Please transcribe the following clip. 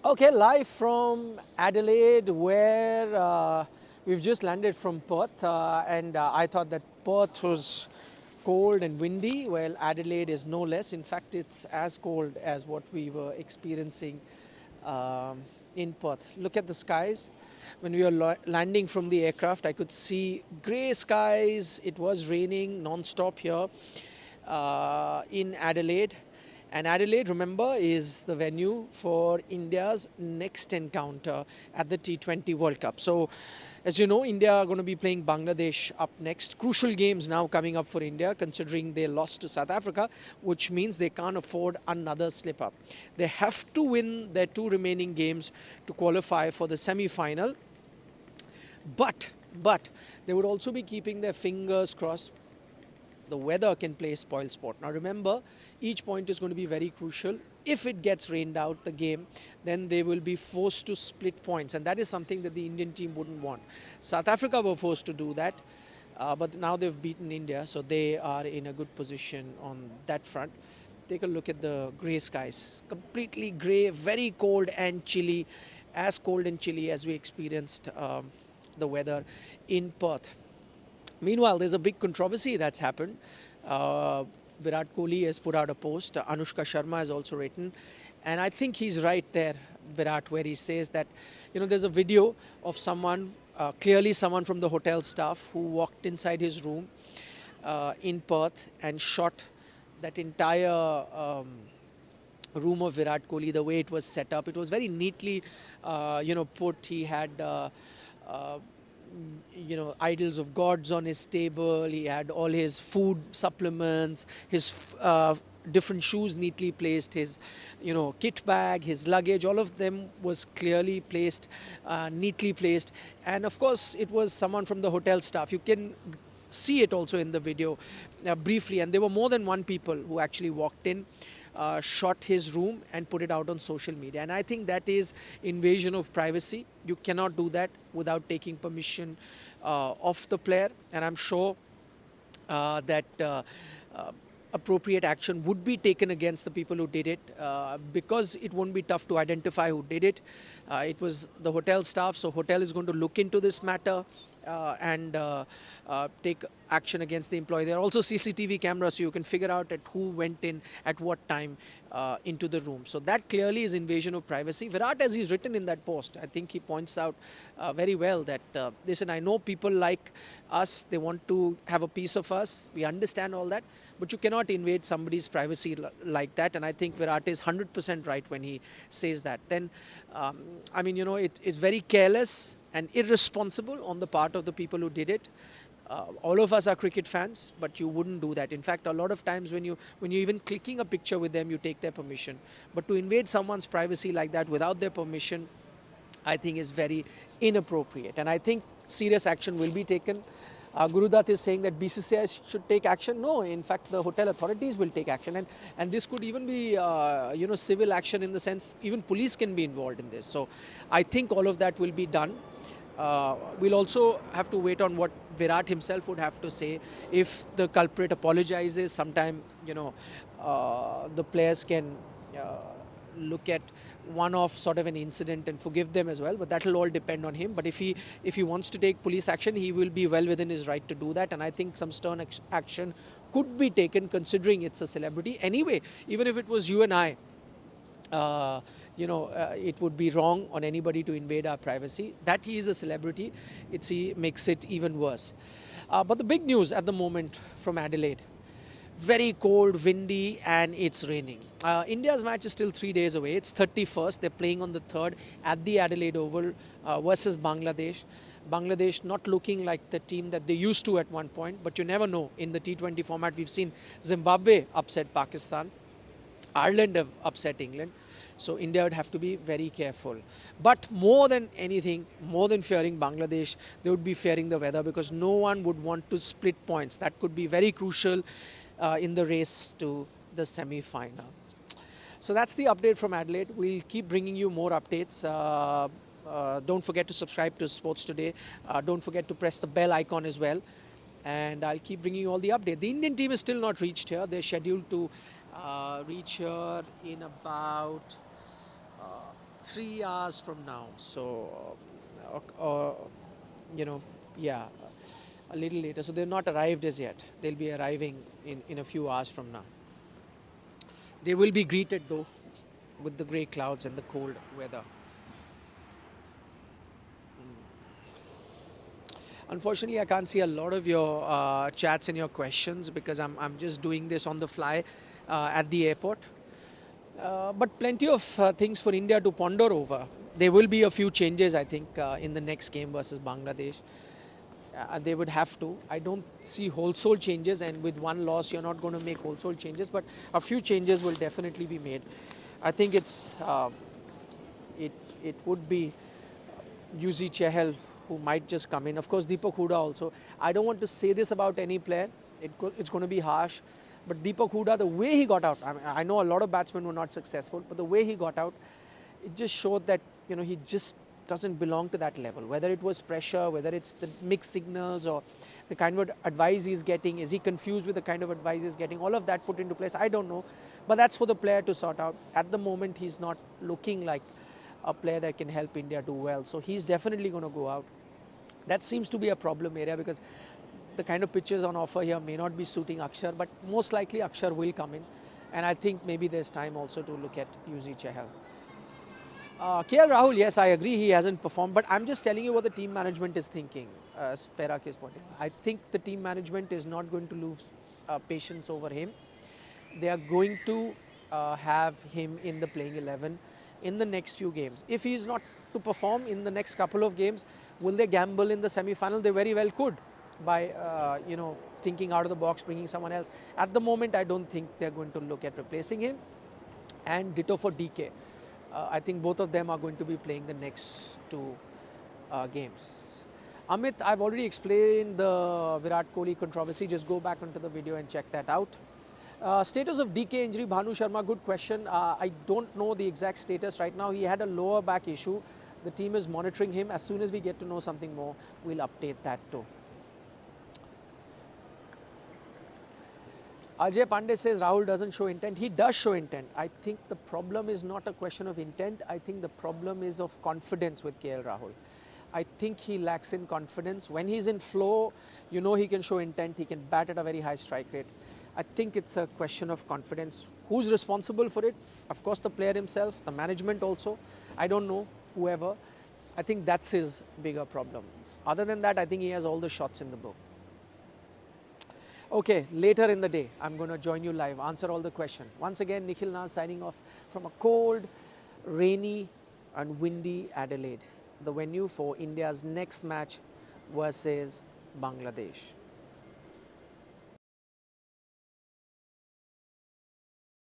Okay, live from Adelaide, where we've just landed from Perth, and I thought that Perth was cold and windy. Well, Adelaide is no less. In fact, it's as cold as what we were experiencing in Perth. Look at the skies. When we were landing from the aircraft, I could see grey skies. It was raining non-stop here in Adelaide. And Adelaide, remember, is the venue for India's next encounter at the T20 World Cup. So, as you know, India are going to be playing Bangladesh up next. Crucial games now coming up for India, considering they lost to South Africa, which means they can't afford another slip up. They have to win their two remaining games to qualify for the semi-final. But they would also be keeping their fingers crossed the weather can play spoil sport. Now remember, each point is going to be very crucial. If it gets rained out the game, then they will be forced to split points, and that is something that the Indian team wouldn't want. South Africa were forced to do that, but now they've beaten India, so they are in a good position on that front. Take a look at the grey skies. Completely grey, very cold and chilly, as cold and chilly as we experienced the weather in Perth. Meanwhile, there's a big controversy that's happened. Virat Kohli has put out a post. Anushka Sharma has also written. And I think he's right there, Virat, where he says that, there's a video of someone, clearly someone from the hotel staff, who walked inside his room in Perth and shot that entire room of Virat Kohli, the way it was set up. It was very neatly, put. He had uh, idols of gods on his table. He had all his food supplements, his different shoes neatly placed, his kit bag, his luggage, all of them was clearly placed, neatly placed. And of course it was someone from the hotel staff. You can see it also in the video briefly, and there were more than one people who actually walked in, shot his room and put it out on social media. And I think that is invasion of privacy. You cannot do that without taking permission of the player. And I'm sure that appropriate action would be taken against the people who did it, because it won't be tough to identify who did it. It was the hotel staff, so hotel is going to look into this matter and take action against the employee. There are also CCTV cameras, so you can figure out at who went in at what time into the room. So that clearly is invasion of privacy. Virat, as he's written in that post, I think he points out very well that listen, I know people like us, they want to have a piece of us, we understand all that, but you cannot invade somebody's privacy like that. And I think Virat is 100% right when he says that. Then, it's very careless and irresponsible on the part of the people who did it. All of us are cricket fans, but you wouldn't do that. In fact, a lot of times when you're even clicking a picture with them, you take their permission. But to invade someone's privacy like that without their permission, I think is very inappropriate. And I think serious action will be taken. Guru Dutt is saying that BCCI should take action. No, in fact, the hotel authorities will take action. And this could even be, civil action, in the sense even police can be involved in this. So I think all of that will be done. We'll also have to wait on what Virat himself would have to say. If the culprit apologizes, sometime, the players can look at one-off sort of an incident and forgive them as well, but that will all depend on him. But if he wants to take police action, he will be well within his right to do that, and I think some stern action could be taken, considering it's a celebrity. Anyway, even if it was you and I, it would be wrong on anybody to invade our privacy. That he is a celebrity, he makes it even worse. But the big news at the moment from Adelaide: very cold, windy, and it's raining. India's match is still 3 days away. It's 31st. They're playing on the 3rd at the Adelaide Oval versus Bangladesh. Bangladesh not looking like the team that they used to at one point, but you never know. In the T20 format, we've seen Zimbabwe upset Pakistan. Ireland have upset England. So India would have to be very careful. But more than anything, more than fearing Bangladesh, they would be fearing the weather, because no one would want to split points. That could be very crucial in the race to the semi-final. So that's the update from Adelaide. We'll keep bringing you more updates. Don't forget to subscribe to Sports Today. Don't forget to press the bell icon as well. And I'll keep bringing you all the update. The Indian team is still not reached here. They're scheduled to reach here in about 3 hours from now. So, you know, yeah, a little later. So they've not arrived as yet. They'll be arriving in a few hours from now. They will be greeted though with the grey clouds and the cold weather. Unfortunately, I can't see a lot of your chats and your questions because I'm just doing this on the fly at the airport. But plenty of things for India to ponder over. There will be a few changes, I think, in the next game versus Bangladesh. They would have to. I don't see wholesale changes, and with one loss, you're not going to make wholesale changes, but a few changes will definitely be made. I think it it would be UZ Chehel who might just come in. Of course, Deepak Huda also. I don't want to say this about any player. It's going to be harsh. But Deepak Huda, the way he got out, I know a lot of batsmen were not successful, but the way he got out, it just showed that he just doesn't belong to that level. Whether it was pressure, whether it's the mixed signals or the kind of advice he's getting, is he confused with the kind of advice he's getting? All of that put into place, I don't know. But that's for the player to sort out. At the moment, he's not looking like a player that can help India do well. So he's definitely going to go out. That seems to be a problem area because the kind of pitches on offer here may not be suiting Akshar, but most likely Akshar will come in. And I think maybe there's time also to look at UZ Chahal. KL Rahul, yes, I agree he hasn't performed, but I'm just telling you what the team management is thinking, as Perak is pointing. I think the team management is not going to lose patience over him. They are going to have him in the playing 11 in the next few games. If he is not to perform in the next couple of games, will they gamble in the semi-final? They very well could by, thinking out of the box, bringing someone else. At the moment, I don't think they're going to look at replacing him. And ditto for DK. I think both of them are going to be playing the next two games. Amit, I've already explained the Virat Kohli controversy. Just go back onto the video and check that out. Status of DK injury, Bhanu Sharma, good question. I don't know the exact status right now. He had a lower back issue. The team is monitoring him. As soon as we get to know something more, we'll update that too. Ajay Pandey says Rahul doesn't show intent. He does show intent. I think the problem is not a question of intent. I think the problem is of confidence with KL Rahul. I think he lacks in confidence. When he's in flow, he can show intent. He can bat at a very high strike rate. I think it's a question of confidence. Who's responsible for it? Of course, the player himself, the management also. I don't know, whoever. I think that's his bigger problem. Other than that, I think he has all the shots in the book. Okay, later in the day, I'm going to join you live, answer all the questions. Once again, Nikhil Nas signing off from a cold, rainy and windy Adelaide, the venue for India's next match versus Bangladesh.